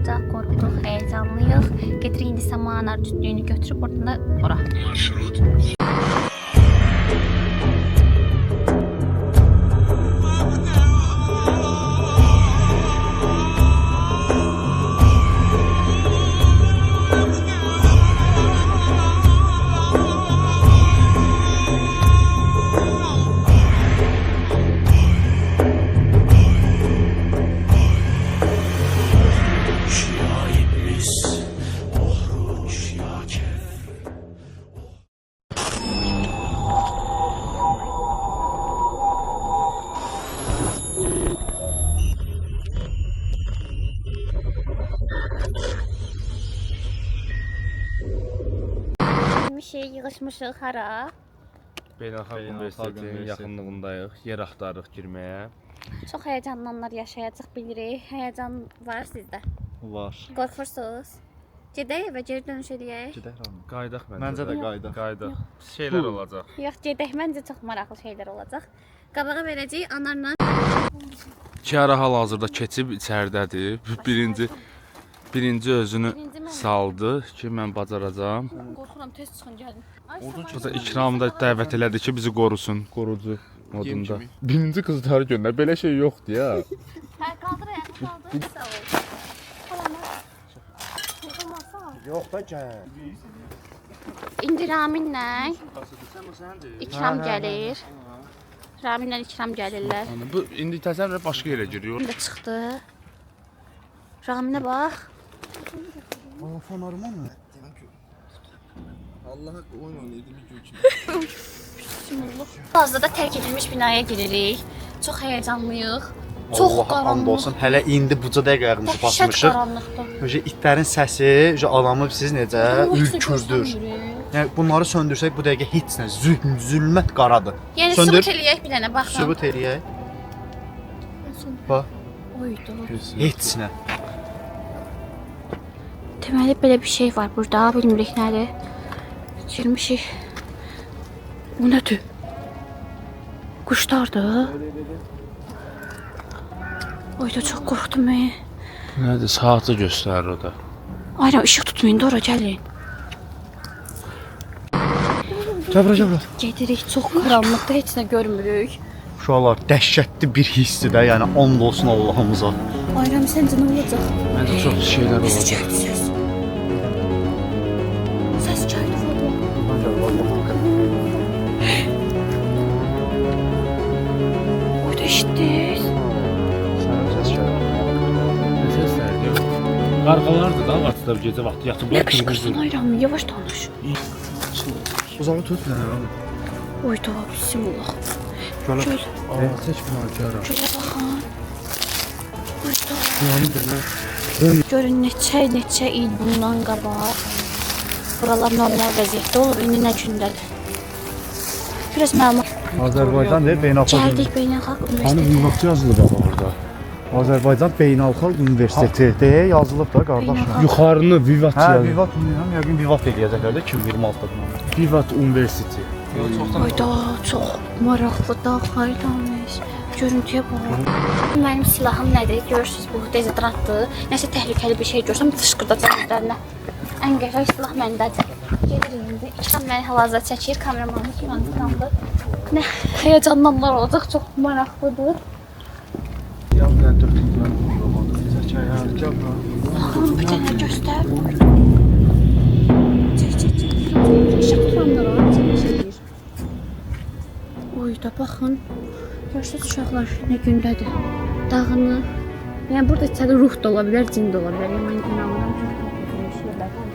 olacaq, qorxuruq, həyəcanlıyıq. Gedirik indi Samanar cütlüyünü götürüb oradan da ora. Marşrut. Yığışmışıq hara? Beynəlxalq Universitetinin yaxınlığındayıq, yer axtarırıq girməyə. Çox həyəcanlanlar yaşayacaq bilirik. Həyəcan var sizdə? Var. Qorxursunuz? Gedək və geri dönüş eləyək? Gedək Rami. Qaydaq məncə. Məncə də qaydaq. Qaydaq. Şeylər olacaq. Yox, gedək. Məncə çox maraqlı şeylər olacaq. Qabağa verəcəyik anarla. Kiara hal-hazırda keçib içəridədir. Birinci özünü saldı ki, mən bacaracağam. Qorxuram, tez çıxın gəlin. O da İkram da dəvət elədi ki, bizi qorusun, qorucu modunda. Birinci qızları göndər, belə şey yoxdur ya. Hə, qaldır ayağını, qaldır. Sağ ol. Yox da gəl. İndi Raminlə İkram gəlir. Raminlə İkram gəlirlər. Bu indi təsəvvür başqa yerə giriyor. İndi çıxdı. Raminə bax. Fanarıma mı? Allah haqqı oyun oynayırdım bir gün. Hazırda tərk edilmiş binaya giririk. Çox həyəcanlıyıq. Çox qaranlıq. olsun. Hələ indi buca dəqiqəyimizi basmışıq. Qaranlıqdır. İtlərin səsi, adamı siz necə ürkürdür. Yəni bunları söndürsək bu dəqiqə heç nə, zülmət qaradır. Yəni sübut eləyək bir dənə, baxın. Sübut eləyək. Bax. Oydu. Heç nə. Deməli belə bir şey var burada, bilmirik nədir. Girmişik. Bu nədir? Quşlardır. Oyda çox qorxdum. Nədir, saatı göstərir o da. Aynen, ışıq tutmayın da ora gəlin. Gəbra. Gedirik, çox qaranlıqda, heç nə görmürük. Uşaqlar, dəhşətli bir hissdir də, yəni and olsun Allahımıza. Aynen, səncə nə olacaq? Məncə çox şeylər olacaq. Səs gəldi valla. Oyda eşitdik. Nə səslərdir? Qarğalardır da, ağaçlar gecə vaxtı Nə yatıblar. qışqırsan Ayran, yavaş danış. Uzağı tut bir dənə. Oyda, bismillah. Gölə. Seç bunu Kiara. Şöyle baxın. Oyda. Görün neçə il bundan qabaq. Buralar normal vəziyyətdə olur, indi nə gündədir. Biraz məlumat. Azərbaycan deyil, beynəlxalq. Gəldik beynəlxalq Hani universitetə. vaxt yazılıb bax orada. Azərbaycan beynəlxalq universiteti deyə yazılıb da qardaşım. Yuxarını Vivat Hə, yazılıb. Vivat bilmirəm, yəqin Vivat eləyəcəklər də 2026-da. Vivat University. Oyda, çox maraqlı dağ hayranmış. Görüntüyə bax. Mənim silahım nədir? Görürsünüz, bu dezodorantdır. Nəsə təhlükəli bir şey görsəm fışqırdacam üzərinə. Ən qəşəng silah məndədir. Gedirik indi. İkram məni hal-hazırda çəkir, kameramanı İkramdır. Nə həyəcanlanlar olacaq, çox maraqlıdır. Ya bu qədər dörtlüklər qurulmadı. Zəkaya, Baxın, bir dənə göstər. Çək. İşıq tutanlar var, çəkir. Oyda, baxın. Görürsünüz uşaqlar nə gündədir. Dağını. Yəni burada içəri ruh da ola bilər, cin də ola bilər. Yəni mən inanıram ki, bu şeylər var.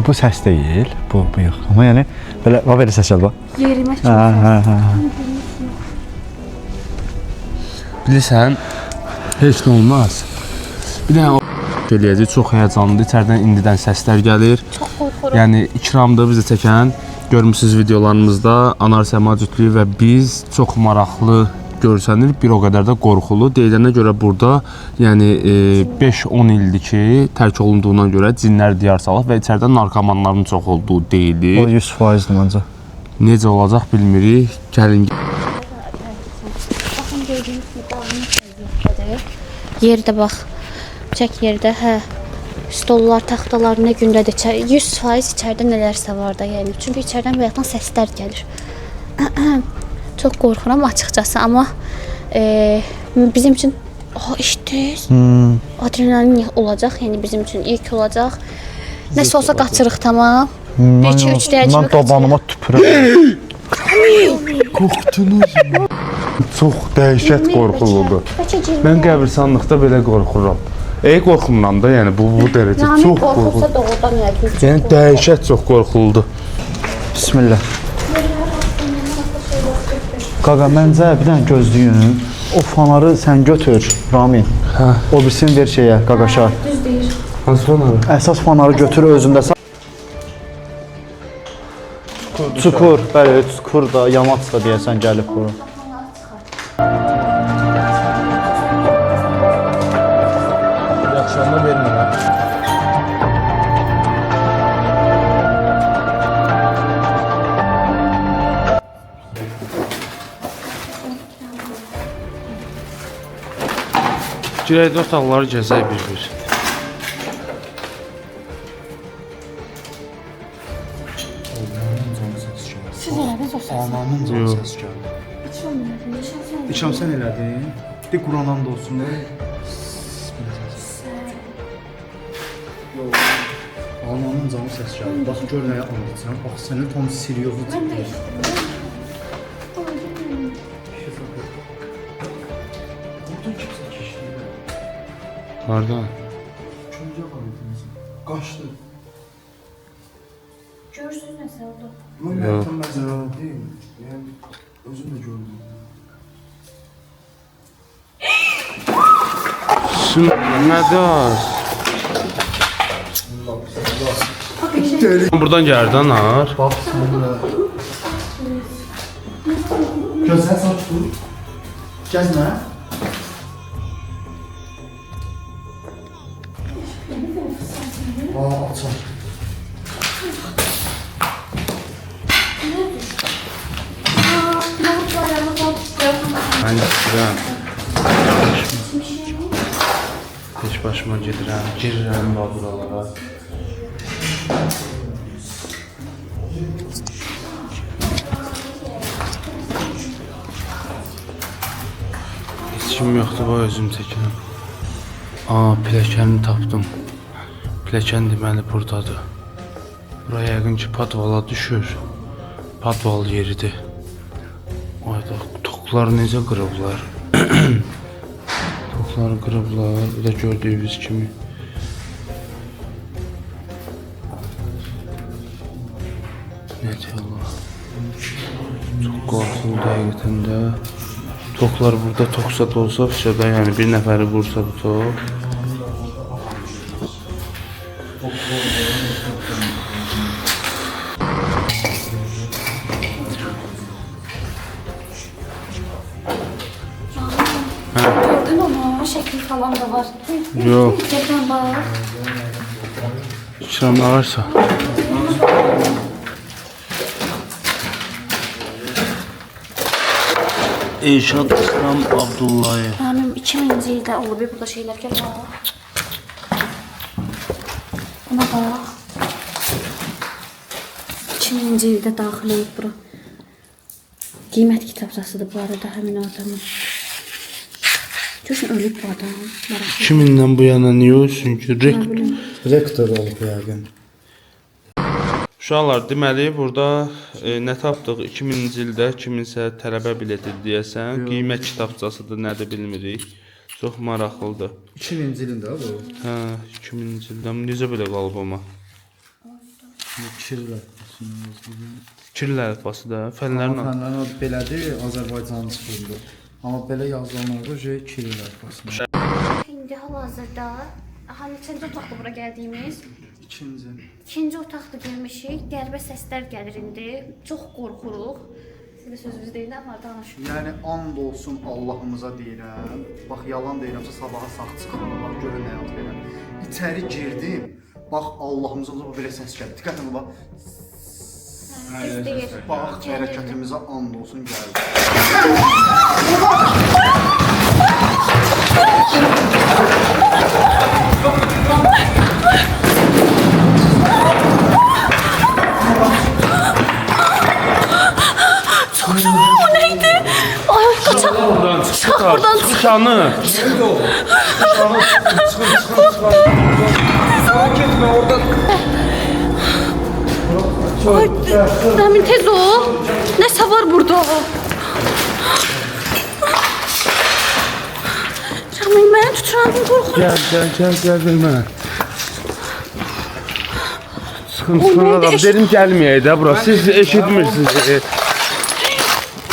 Bu səs deyil, bu yox. Amma yəni belə səs gəl bax. Yerimə çıxır. Bilirsən, heç nə olmaz. Bir dənə o eləyəcək, çox həyəcanlıdır. İçəridən indidən səslər gəlir. Çox qorxuram. Yəni İkramda bizi çəkən, görmüsünüz videolarımızda Anar Səma cütlüyü və biz çox maraqlı görsənir, bir o qədər də qorxulu. Deyilənə görə burada, yəni 5-10 ildir ki, tərk olunduğuna görə cinlər diyar salıb və içəridə narkomanların çox olduğu deyilir. O 100%-dir məncə. Necə olacaq bilmirik. Gəlin. gördüyünüz kimi dağınıq vəziyyətdədir. Yerdə bax, çək yerdə, hə. Stollar, taxtalar nə gündədir, 100% içəridə nələrsə var da, yəni. Çünki içəridən bayaqdan səslər gəlir. Çox qorxuram açıqcası, amma bizim üçün işdir. Adrenalin olacaq, yəni bizim üçün ilk olacaq. Nəsə olsa qaçırıq, tamam. 2-3 dəqiqə mən dabanıma tüpürəm. Qorxdunuz mu? Çox dəhşət qorxuludur. Mən qəbirstanlıqda belə qorxuram. Qorxmuram da, yəni bu dərəcə çox qorxulu. Doğrudan yəqin. Yəni dəhşət çox qorxuludur. Bismillah. Qaqa, məncə bir dənə gözlüyün. O fanarı sən götür, Ramin. Hə. O birisini ver şeyə, qaqaşa. Düz deyir. Hansı fanarı? Əsas fanarı götür özündə. Çukur, bəli, çukur da, yamaç da deyəsən gəlib bura. Yaxşıanda vermirəm. Girəydə otaqları gəzək bir-bir. Siz elədiniz o səsi. Anamın canı səs gəldi. İçəm sən elədin. De Qurandan da olsun. Anamın canı səs gəldi. Bax gör nəyə anlatacağım. Bax səni tam seryozu çıxdı. Hardan? Qaçdı. Görürsünüz nəsə oldu. Yox. Yəni özüm də gördüm. Mədar. Buradan gəldi anar. Bax sən bura. Gözlər saç dur. Gəzmə. Açar. Mən istəyirəm. Heç başıma gedirəm, girirəm buralara. Heç kim yoxdur, bu özüm çəkirəm. Piləkəni tapdım. Piləkən deməli buradadır. Buraya yəqin ki padvala düşür. Padval yeridir. Ayda tokları necə qırıblar. Tokları qırıblar. Bu da gördüyünüz kimi. Nə deyirlər? Çox qorxulu həqiqətən də. Toklar burada toksat olsa fişədə, yəni bir nəfəri vursa bu tok. Gördün onu, şəkli falan da var. Yox. Gələn bax. İkram ağırsa. Eşad İslam Abdullayev. Mənim 2000-ci ildə olub burada şeylər gəl bax. Buna bax. 2000-ci ildə daxil olub bura. Qiymət kitabçasıdır bu arada həmin adamın. Görüşün ölüb bu adam. Maraqlı. 2000-dən bu yana niyə ölsün ki? Rektor olub yəqin. Uşaqlar, deməli burada nə tapdıq? 2000-ci ildə kiminsə tələbə bileti deyəsən, qiymət kitabçasıdır, nədir bilmirik. Çox maraqlıdır. 2000-ci ilində bu. Hə, 2000-ci ildən necə belə qalıb amma? Kirlər. Kiril əlifbası da, fənlərin adı. Fənlərin adı belədir, Azərbaycan çıxırdı. Amma belə yazılanlarda kirlər basılır. İndi hal-hazırda neçənci otaqda bura gəldiyimiz? İkinci otaqda gəlmişik. Qəribə səslər gəlir indi. Çox qorxuruq. Sizə sözünüz deyil, amma danışın. Yəni and olsun Allahımıza deyirəm. Bax yalan deyirəmsə sabaha sağ çıxıram. Bax görün nə yaz verəm. İçəri girdim. Bax Allahımıza bu belə səs gəldi. Diqqət edin bax. Düz deyir. Bax hərəkətimizə and olsun gəldi. Oradan çıx. Oradan çıx. Şanı. Ramin tez ol. Nəsə var burada? Ramin məni tuturandım qorxuram. Gəl vermə. Sıxıntı adam. Dedim gəlməyək də bura. Siz eşitmirsiniz.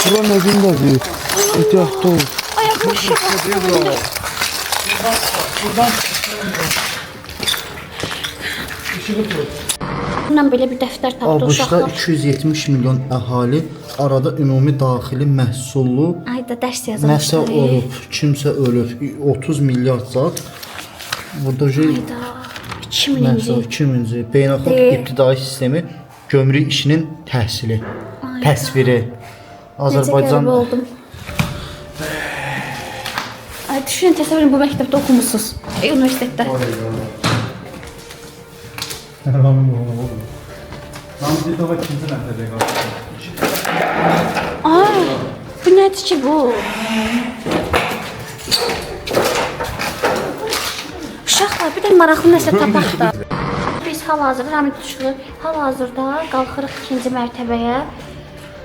Bura nə gündədir? Ehtiyatlı ol. Ayağım şişir. Bundan belə bir dəftər tapdı ABŞ-da uşaqlar. 270 milyon əhali arada ümumi daxili məhsullu Ayda dərs nəsə yazmışlar. olub, kimsə ölüb, 30 milyard zat. Burada Ayda 2000-ci. 2000-ci beynəlxalq ibtidai sistemi gömrük işinin təhsili, təsviri. Necə Azərbaycan qəribə oldum. Ay düşünün, təsəvvür edin bu məktəbdə oxumusunuz. Universitetdə. Ay, bu nədir ki bu? Uşaqlar, bir də maraqlı nəsə tapaq da. Biz hal-hazırda, Ramin Tuşlu, hal-hazırda qalxırıq ikinci mərtəbəyə.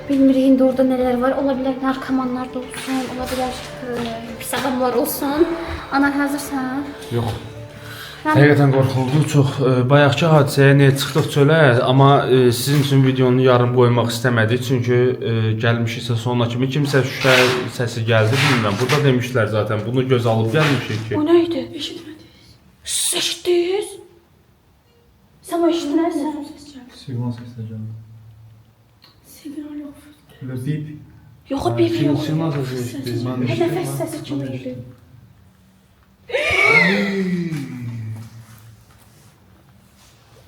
Bilmirik indi orada nələr var. Ola bilər narkomanlar da olsun, ola bilər pis adamlar olsun. Ana hazırsan? Yox. Həqiqətən qorxuldu. Çox bayaqki hadisəyə niyə çıxdıq çölə, amma sizin üçün videonu yarım qoymaq istəmədik. Çünki gəlmişiksə sonuna kimi kimsə şüşə səsi gəldi, bilmirəm. Burada demişlər zaten. Bunu göz alıb gəlmişik ki. O nə idi? Eşitmədiniz. Siz eşitdiniz? Sən o eşitməlisən. siqnal səsləyəcəm. Siqnal yox. Və bip Yox, o bir yox. Siqnal səsi eşitdiniz. Nəfəs səsi kimi idi.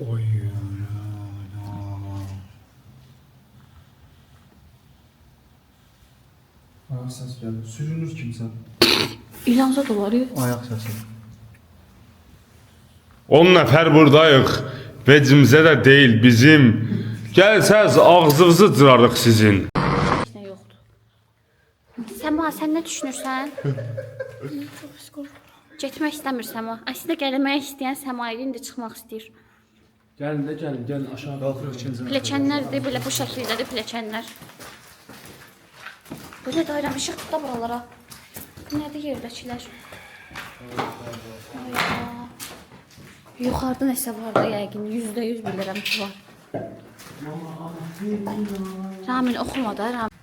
Oy. Ayaq səs gəlir. Sürünür kimsə. İlanza doları. Ayaq səsi. 10 nəfər buradayıq. Vecimizə də deyil bizim. Gəlsəz ağzınızı cırarıq sizin. Nə yoxdur. Səma, sən nə düşünürsən? Çox pis qorxuram. Getmək istəmir Səma. Əslində gəlmək istəyən Səma idi, indi çıxmaq istəyir. Gəlin də gəlin aşağı qalxırıq ikinci. Pilləkənlərdir, belə bu şəkildədir pilləkənlər. Bu nə dairəm, işıq tut da buralara. Bu nədir yerdəkilər? Yuxarıda nəsə var da yəqin, %100 bilirəm ki var. Ramin oxuma da, Ramin.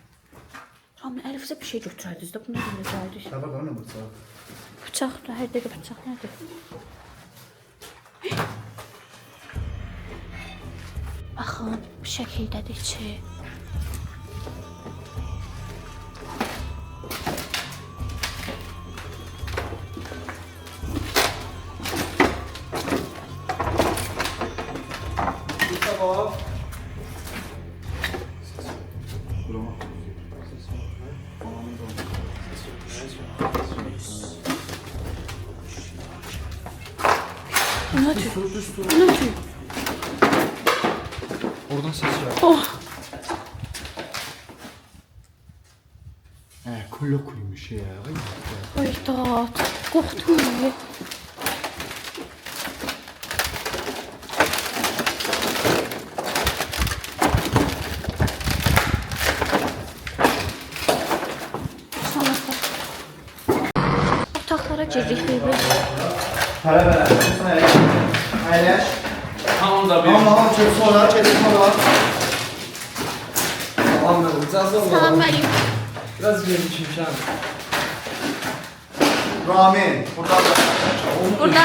Ramin, əlinizə bir şey götürərdiniz də, buna görə gəldik. Səbə qanı bıçaq. Bıçaqdır, hər dəqiqə bıçaq nədir? Baxın, bu şəkildədir içi. Bu nədir? Bu nədir? Oradan səs gəlir. Oh! Kulokuymuş ya. Ay dad, qorxdum mən. Otaqlara giririk bir. Hələ. Əyləş. Tamam da Tamam, çək sonra, çək sonra. Salam verin. İcazə olun. Salam əleykum. Biraz geri çəkəm. Ramin, burada Burada.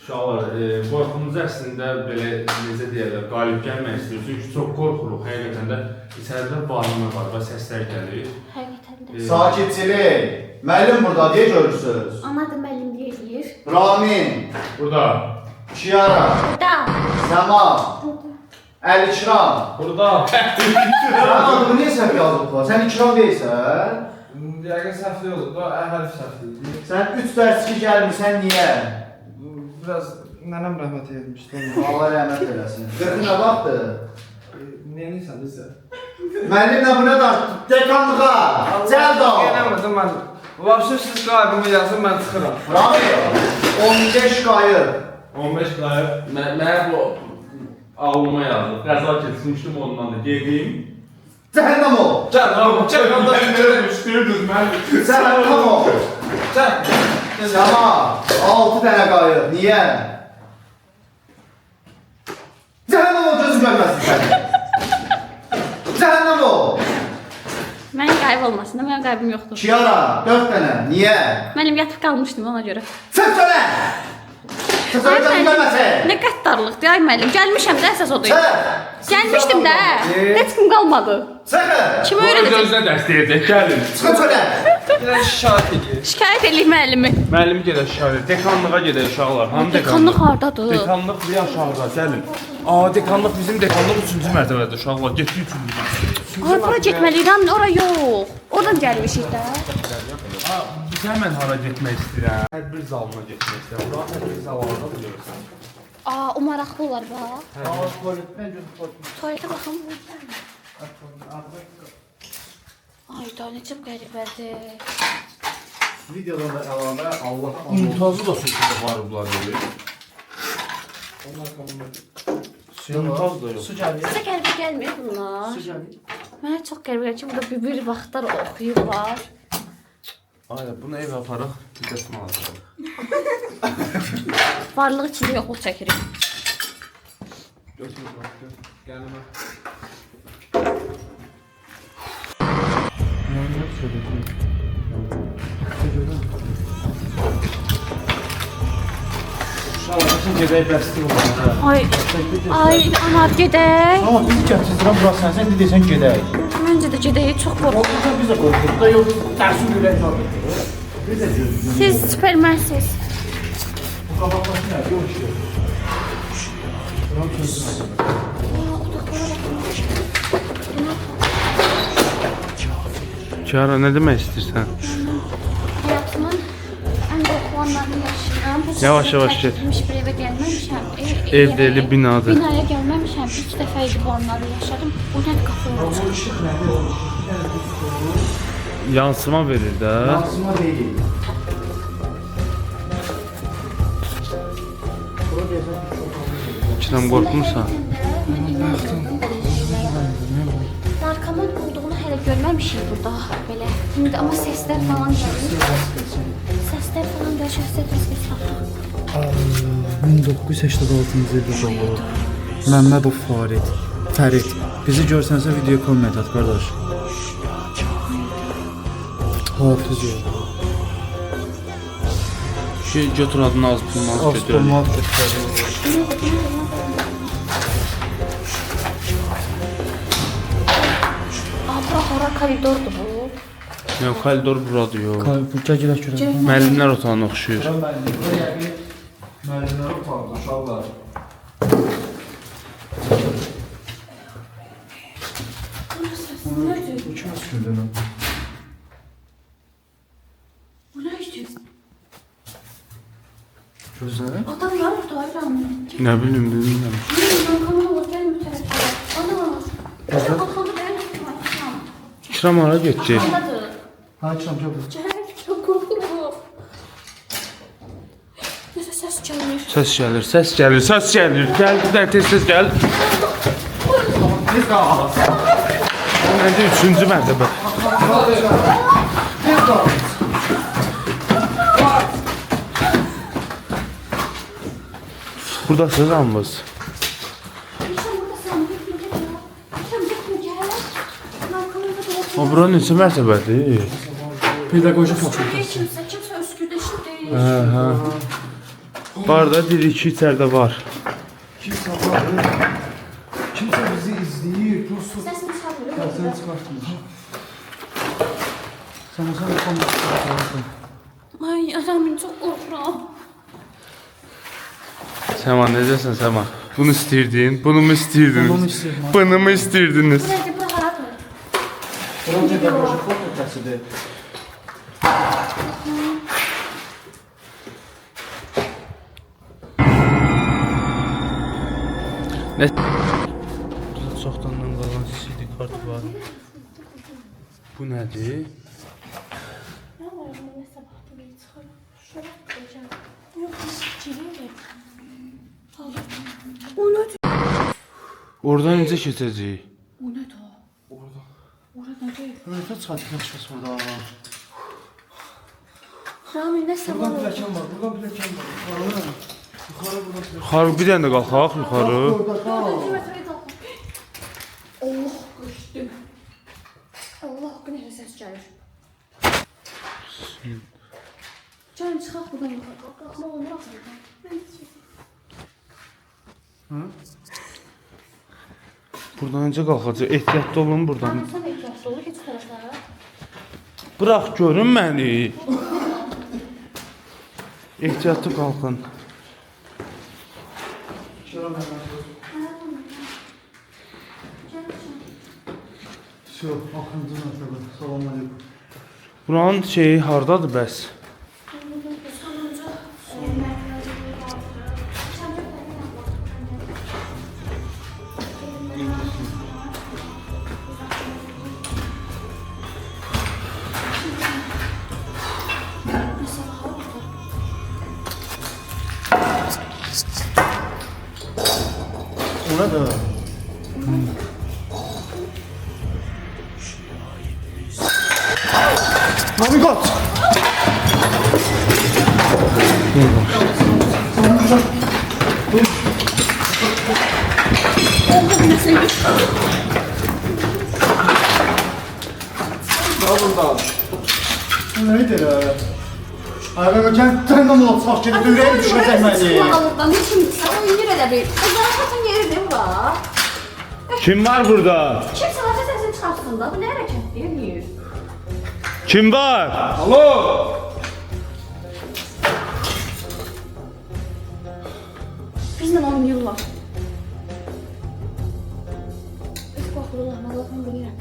Uşaqlar, qorxumuz əslində belə necə deyirlər, qalib gəlmək istəyir. Çünki çox qorxuruq. Həqiqətən də içəridə vahimə var və səslər gəlir. Həqiqətən də. sakitçilik. Müəllim burada deyə görürsüz. Ana da müəllimlik eləyir. Ramin, Burada. Kiara, Burada. Səma, Əlikram. Burada. Sən adını niyə səhv yazıblar? Sən ikram deyilsən? Yəqin səhvli olub da, hərf səhvli. Sən 3 dərs ki gəlmirsən niyə? Biraz nənəm rəhmət etmişdi. Allah rəhmət eləsin. Qırxı nə vaxtdır? Neyinsən bizə? Müəllimlə buna da dekanlığa. Cəld ol. Gələmədim mən. Vəbşə siz qaybımı yazın, mən çıxıram. Bravo. 15 qayır. 15 qayır. Mənə bu ağlıma yazdı. Qəza keçmişdim ondan da. Gedeyim. Cəhənnəm ol. Gəl, qardaşım. İstəyirdiniz müəllim. Cəhənnəm ol. Gəl. Sama. 6 dənə qayır. Niyə? Cəhənnəm ol, gözüm görməsin səni. Cəhənnəm ol. Mənim qayıb olmasın da, mənim qaybım yoxdur. Kiara, 4 dənə. Niyə? Mənim yatıb qalmışdım ona görə. Səs söyle. Səs söyle, gözüm görməsin. Nə qəddarlıqdır ay müəllim. Gəlmişəm də əsas odur. Səs. Gəlmişdim də. Heç kim qalmadı. Çıxın. Kim öyrədəcək? Gözünə dəstəyəcək, gəlin. Çıxın söyle. Biraz şikayət edir. Şikayət eləyib müəllimi. Müəllim gedək uşaqlar, dekanlığa gedək uşaqlar. Hanı Dekanlıq hardadır? Dekanlıq bir aşağıda, gəlin. Dekanlıq bizim dekanlıq 3-cü mərtəbədə uşaqlar, getdik 3-cü. Ay, bura getməliyəm, ora yox. Oradan gəlmişik də. Biz həmən hara getmək istəyirəm. Tədbir zalına getmək istəyirəm. Bura tədbir zalına bilirsən. O maraqlı olar bax. Tuvaletdən gözüm korkmuş. Tualetə baxım. Ay, da necə qəribədir. Videodan da əlavə Allah Mümtazı da sözü varıblar öyle. Mümtaz da yox. Su gəlir. Sizə qəribə gəlmir bunlar. Su gəlir. Mənə çox qəribə gəlir ki, burada bir vaxtlar oxuyurlar. Aynen, bunu evə aparaq, bir dəsmə alacaq. Varlıq içində yoxluq çəkirik. Götür, bax, gəlmə. Uşaqlar, gedək bəsdir olmalı. Ay, anar gedək. Amma biz gətirdirəm bura sən indi desən gedək. Məncə də gedək, çox qorxuram. Qorxursa biz də qorxuruq da yox, dərsin ürək tabii. Biz də gözümüzün. Siz süpermənsiz. Bu qabaqdakı nə? Yox şey. Buram sözüm. Kiara, nə demək istəyirsən? Həyatımın ən qorxulu anlarını yaşayıram. Heç Yavaş, dəfə yavaş tərk get. edilmiş bir evə gəlməmişəm. Evdə elə binadır. Binaya gəlməmişəm. İlk dəfə idi bu anları yaşadım. Bu nədir qapını açıq? İşıq nədir? Yansıma verir də. Yansıma deyil. İçindən qorxmursan. Narkoman olduğunu hələ görməmişik burada belə. İndi amma səslər falan gəlir. Səslər falan gəlir, şəxsiyyət riski tapırıq. 1986-cı ildə doğulub. Məmmədov Fərid. Bizi görsənsə video komment at, qardaş. Hafiz yox. Götür adını az pulmaz götür. Asılmaz götürür. Bura hara koridordur bu. Yox, koridor buradır yox. Gələk görək. Müəllimlər otağına oxşuyur. Müəllimlər otağında uşaqlar. Bu kim öskürdü lan? Bu nə idi? Gözləri? Adamlar orada ayranmı? Nə bilim, bilmirəm. Narkoman olur, gəlin bu tərəfə. Ana. Baxın, gəlin. İkram hara getdi? Anladı. Ha, çıram, gəl. Gəl, çox qorxuram. Nəsə səs gəlir. Səs gəlir, səs gəlir, səs gəlir. Gəl, bir dənə tez gəl. Tez qal. Məncə 3-cü mərtəbə. Tez qal. Buradasınız hamınız. O bura neçə mərtəbədir? Pedaqoji fakültəsi. Kimsə öskürdə işi deyil. Hə. Barda 1-2 içəridə var. Kimsə var. Kimsə bizi izləyir. Prosto. Səsini çalmır. Səsini çıxartmır. Sən komut. Ay, adamın çox qorxuram. Səma, necəsən Səma? Bunu istəyirdin, bunu mu istəyirdiniz? Bunu istəyirdim. Bunu mu istəyirdiniz? Nədir, bura haradır? Buram pedaqoji fakültəsidir. Çoxdandan qalan sidik. kart var. Bu nədir? Oradan necə keçəcəyik? O nədir o? Orada nədir? Burada çatışmaz burada. Rami nəsə var? Pilləkən var, buradan pilləkən var. Yuxarı buradan pilləkən. Yuxarı bir dənə də qalxaq yuxarı. Allah düşdüm. Allah haqqı necə səs gəlir. Gəlin çıxaq buradan yuxarı. Qalxmaq olmur axırda. Buradan necə qalxacaq? Ehtiyatlı olun buradan. Sən ehtiyatlı ol, heç tərəfə. Bırax görün məni. Ehtiyatlı qalxın. Все, axırıncı məsələ. Salam aleyküm. Buranın şeyi hardadır bəs? O nədir? Mami qaç! Nə edir? Ay baba kənddən də mol çaq gedib ürəyim düşəcək məni. Allah'tan için sana inir elə bir. O zarafatın yeri değil mi var? Kim var burada? Kim sana sesini çıxarsın da? Bu nə hərəkət deyir? Kim var? Alo! Bizlə oynayırlar. Biz qorxurlar, mən zaten bilirəm.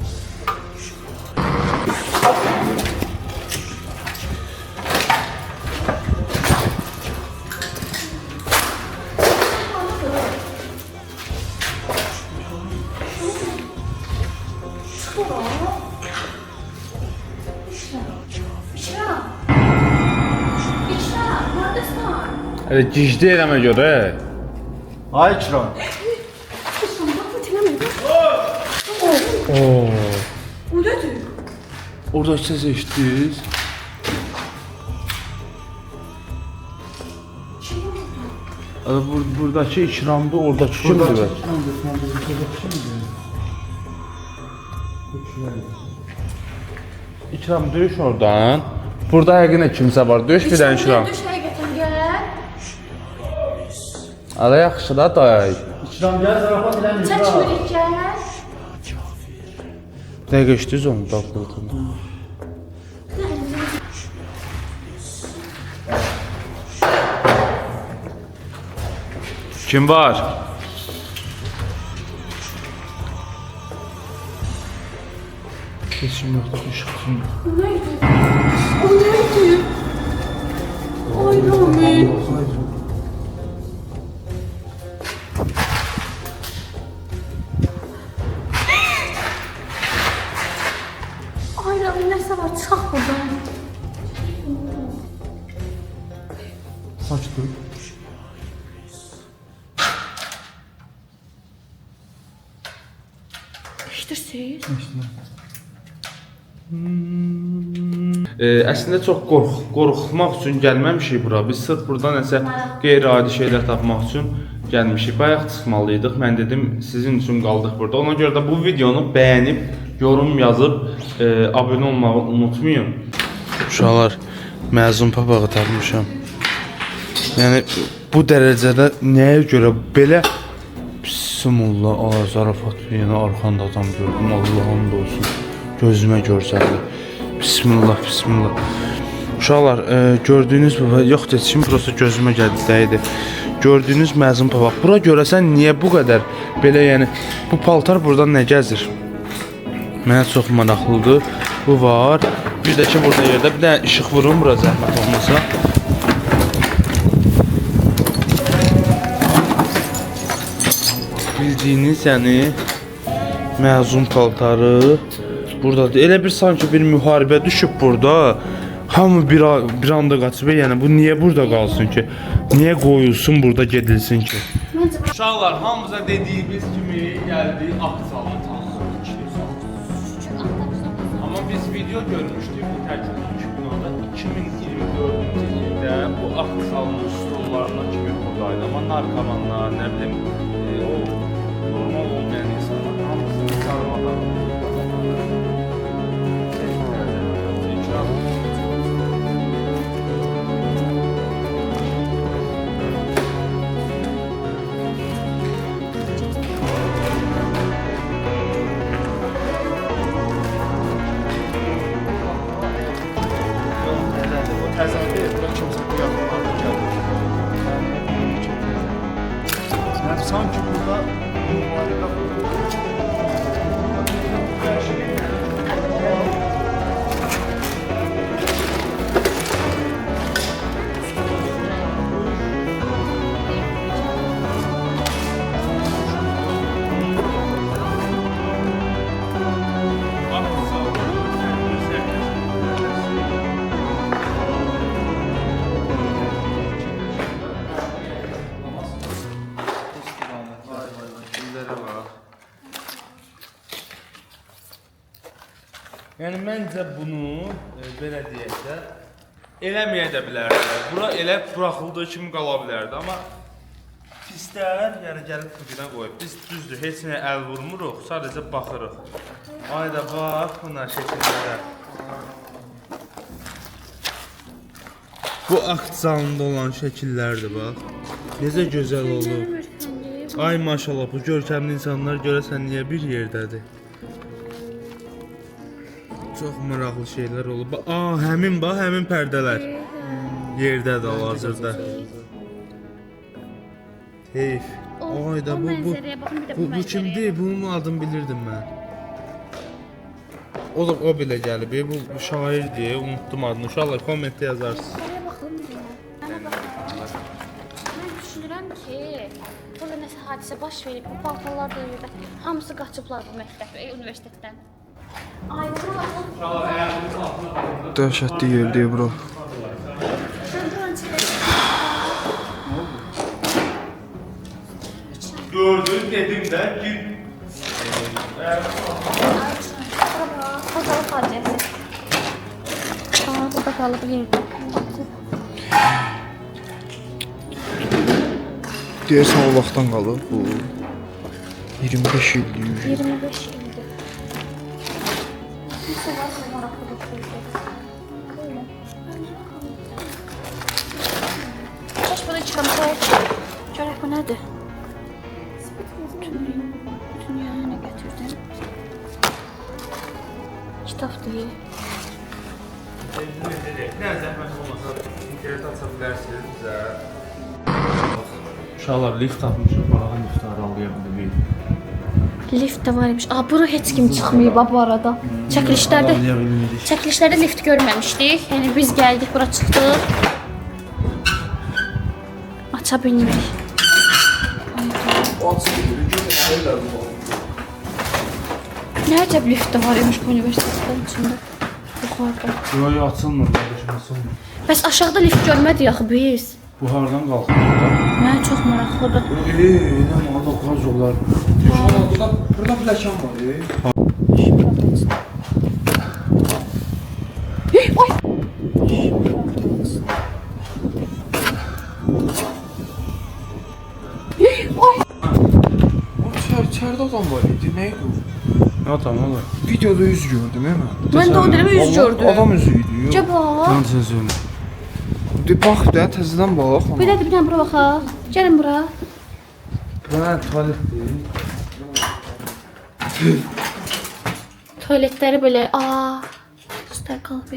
Hələ gicdi eləmə görə. Ay Kiran. O nədir? Orada səs eşitdiniz? Buradakı ikramda, oradakı kimdir bə? İkram döyüş oradan. Burada həqiqətən kimsə var. Döyüş bir dənə ikram. Düş həqiqətən gəl. Ala yaxşı da day. Kiran gəl zarafat eləmir. Çəkmirik gəl. Dəqiq eşitdiniz onu daxildə. Kim var? Kesin yoxdur, ışıqsın. O nədir? Ay Rami. Ay Rami nəsə var? Çıxaq buradan. Saç dur. Eşidirsiniz? Əslində çox qorxmaq üçün gəlməmişik bura. Biz sırf burada nəsə qeyri-adi şeylər tapmaq üçün gəlmişik. Bayaq çıxmalıydıq. Mən dedim sizin üçün qaldıq burada. Ona görə də bu videonu bəyənib, yorum yazıb, abunə olmağı unutmayın. Uşaqlar, məzun papağı tapmışam. Yəni bu dərəcədə nəyə görə belə Bismillah, zarafat yenə arxanda adam gördüm. Allah'ım da olsun. Gözümə görsədi. Bismillah, bismillah. Uşaqlar, gördüyünüz bu, yox dedim, prosta gözümə gəldi, dəydi. Gördüyünüz məzun papaq. Bura görəsən niyə bu qədər belə, yəni bu paltar buradan nə gəzir? Mənə çox maraqlıdır. Bu var. Bir də ki burada yerdə bir dənə işıq vurun bura zəhmət olmasa. Bildiyiniz yəni Məzun paltarı. Burada elə bir sanki bir müharibə düşüb burada. Hamı bir anda qaçıb. Yəni bu niyə burada qalsın ki? Niyə qoyulsun burada gedilsin ki? Uşaqlar, hamımıza dediyimiz kimi gəldi Aksalı tanıdıq. Amma biz video görmüşdük bu təkcə 2024-cü ildə bu Aksalın stollarına kimi buradaydı. Amma narkomanlar, nə bilim, o normal olmayan insanlar hamısını sarmadan Yani sanki burada mübarek Yəni məncə bunu belə deyək də eləməyə də bilərdilər. Bura elə buraxıldığı kimi qala bilərdi, amma pislər yəni gəlib bu günə qoyub. Biz düzdür, heç nəyə əl vurmuruq, sadəcə baxırıq. Ayda bax, bunlar şəkillərə. Bu akt zalında olan şəkillərdir, bax. Necə gözəl olub. Ay maşallah, bu görkəmli insanlar görəsən niyə bir yerdədir? Çox maraqlı şeylər olub. Həmin bax, həmin pərdələr yerdədir hal-hazırda. Heyf. Ayda bu kimdir? Bunun adını bilirdim mən. O belə gəlib. Bu şairdir. Unutdum adını. Uşaqlar kommentdə yazarsınız. Oraya baxın bir dənə. Mənə baxın. Mən düşünürəm ki, burada nəsə hadisə baş verib, bu paltarlar da yerdə. Hamısı qaçıblar bu məktəb, universitetdən. Ay, bura baxın. Dəhşətli yerdir bura. Gördün, dedim də gir. Burada faciəsi. Burada qalıb yerdə. Deyəsən o vaxtdan qalıb bu. 25 ildir. 25 ildir. Nəsə varsa maraqlı bir şey. Kaç bunu çıxamışaq. Görək bu nədir? Dünyaya nə gətirdim? Kitab deyil. Nə zəhmət olmasa internet aça bilərsiniz bizə. Uşaqlar lift tapmışıq, balağa lift aralaya bilirik. Lift də var imiş. Bura heç kim çıxmayıb bu arada. Çəkilişlərdə lift görməmişdik. Yəni biz gəldik, bura çıxdıq. Aça bilmirik. Nə əcəb lift də var imiş bu universitetin içində. Yuxarıda. Yox, açılmır, qardaşım, açılmır. Bəs aşağıda lift görmədik axı biz. Bu hardan qalxır? Mənə çox maraqlıdır. Elə mənə qaz olar. Burada pləkan var. Oy! Oy! İçeride adam var idi. Neydi o? Nə tamam olur. Videoda yüz gördüm hemen. Mən də o dərəmə yüz gördüm. Adam üzüydü. Cəba. Mən sizə söyləyim. Bax da təzədən bax. Bir dəqiqə bir dənə bura baxaq. Gəlin bura. Bura tualetdir. Tualetləri belə, üstə qalıb bu.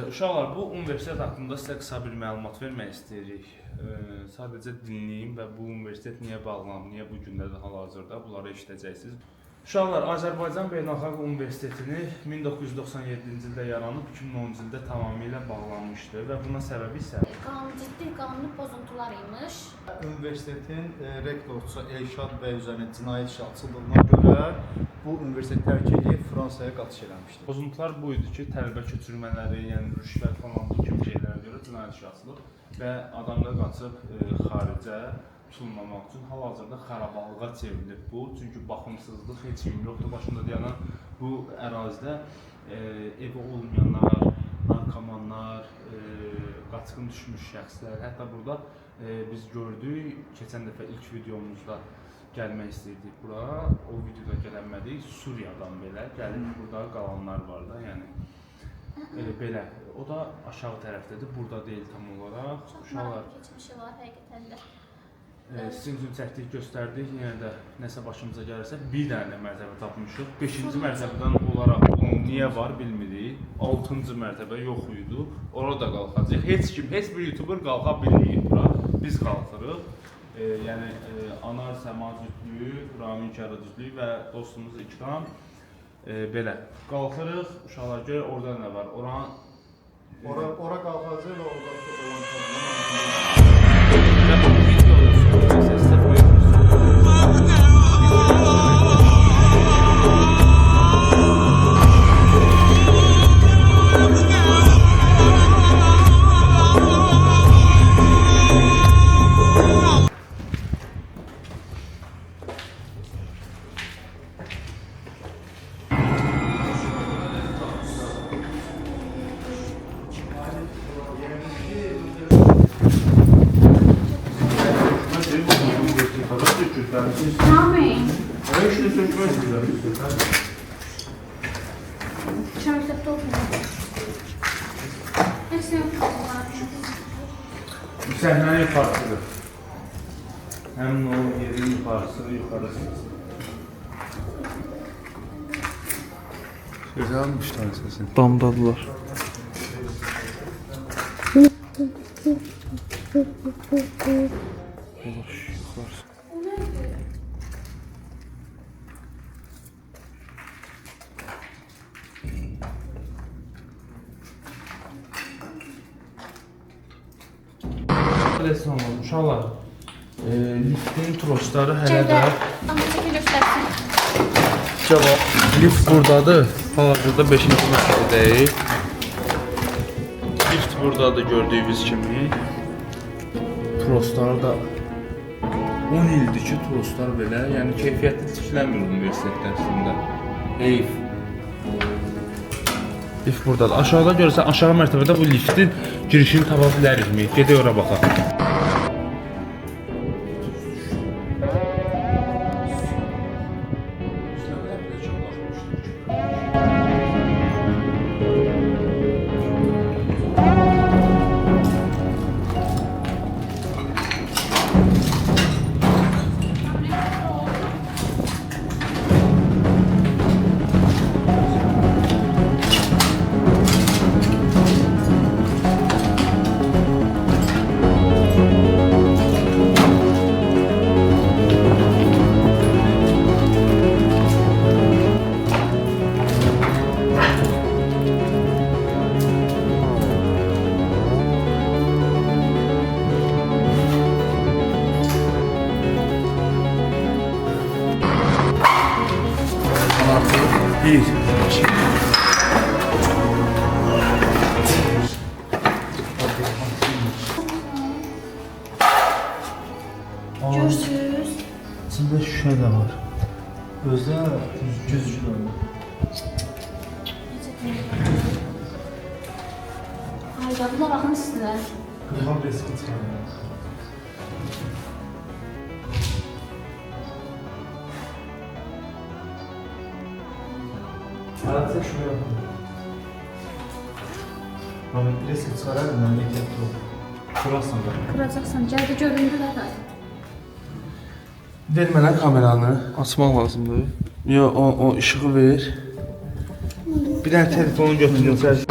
Uşaqlar, bu universitet haqqında sizə qısa bir məlumat vermək istəyirik. Sadəcə dinləyin və bu universitet niyə bağlanıb, niyə bu gündə də hal-hazırda bunları eşidəcəksiniz. Uşaqlar, Azərbaycan Beynəlxalq Universitetini 1997-ci ildə yaranıb, 2010-cu ildə tamamilə bağlanmışdı və buna səbəbi isə Ciddi qanuni pozuntular imiş. Universitetin rektorçusu Elşad bəy üzərinə cinayət işi açıldığına görə bu universitet tərk edib Fransaya qaçış eləmişdir. pozuntular bu idi ki, tələbə köçürmələri, yəni rüşvət falan bu kimi şeylərə görə cinayət işi açılıb və adamlar qaçıb xaricə tutulmamaq üçün hal-hazırda xarabalığa çevrilib bu. Çünki baxımsızlıq heç kim yoxdur başında dayanan bu ərazidə evi olmayanlar, narkomanlar, qaçqın düşmüş şəxslər, hətta burada biz gördük, keçən dəfə ilk videomuzda gəlmək istəyirdik bura, o videoda gələnmədik, Suriyadan belə gəlib burada qalanlar var da, yəni belə. O da aşağı tərəfdədir, burada deyil tam olaraq. Uşaqlar Keçmişi var həqiqətən də. sizin üçün çəkdik, göstərdik, yenə də nəsə başımıza gəlirsə bir dənə mərtəbə tapmışıq. 5-ci mərtəbədən olaraq onun niyə var bilmirik. 6-cı mərtəbə yox idi. Orada da qalxacaq. Heç kim, heç bir YouTuber qalxa bilməyib bura. Biz qalxırıq. Yəni Anar Səma Cütlüyü, Ramin Kərədüzlüyü və dostumuz İkram belə qalxırıq. Uşaqlar görə orada nə var? Ora qalxacaq və oradakı olan Ramin. Çarşafda oturmuyor. Neyse Səhnənin yuxarısıdır. Həmin o yerin yuxarısı. Gözəlmişlər səsin. Damdadılar. Resim olmalı. Uşaqlar, liftin trosları hələ də Ama çekin göstersin. cavab. Lift buradadır. Hal-hazırda 5-ci mərtəbədəyik. Lift buradadır gördüyünüz kimi. Troslar da 10 ildir ki, troslar belə, yəni keyfiyyətli tikilənmir universitetdə əslində. Heyf. Lift buradadır. Aşağıda görürsən, aşağı mərtəbədə bu liftin girişini tapa bilərikmi? Gedək ora baxaq. Bir. Görsünüz. İçində şüşə də var. Gözlə, güzgün oyunu. Hayda buna bakın size. Qırğan resim çıxarır. Hadisə şuraya baxın. Rahmet resim çıxarır, məmləkətdə olur. Şurasın da. Kıracaksan. Geldi göründüler ay. Ver mənə kameranı. Açmaq lazımdır. Yo, o işığı ver. Bir dənə telefonu götürün.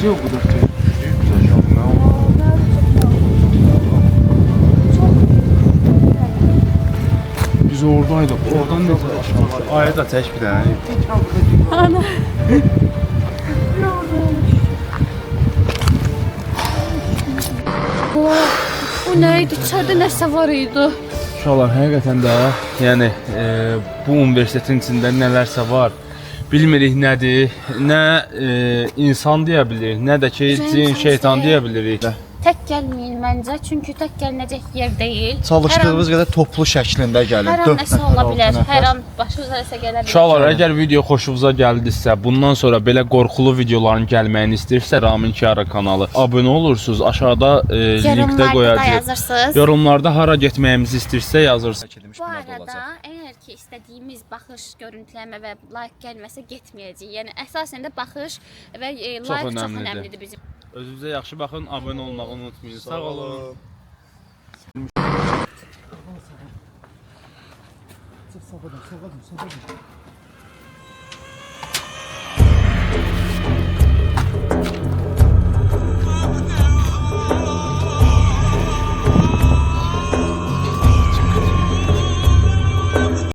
Necə o qədər tez? Biz oradaydıq. Oradan necə aşağı? Aya da çək bir dənə. Bu nə idi? İçəridə nəsə var idi. Uşaqlar, həqiqətən də, yəni bu universitetin içində nələrsə var. Bilmirik nədir, nə insan deyə bilirik, nə də ki, cin, şeytan deyə bilirik. Tək gəlməyin məncə, çünki tək gəlinəcək yer deyil. Çalışdığımız qədər toplu şəklində gəlin. Hər an nəsə ola bilər, hər an başınıza nəsə gələ bilər. Uşaqlar, əgər video xoşunuza gəldisə, bundan sonra belə qorxulu videoların gəlməyini istəyirsə, Ramin Kiara kanalı abunə olursunuz. Aşağıda linkdə qoyacağıq. Yazırsınız. Yorumlarda hara getməyimizi istəyirsə yazırsınız. Bu arada, əgər ki istədiyimiz baxış, görüntüləmə və like gəlməsə getməyəcək. Yəni əsasən də baxış və like çox önəmlidir bizim. Özünüzə yaxşı baxın, abunə olmağı unutmayın. Sağ olun. Sağa dön, sağa dön, sağa dön.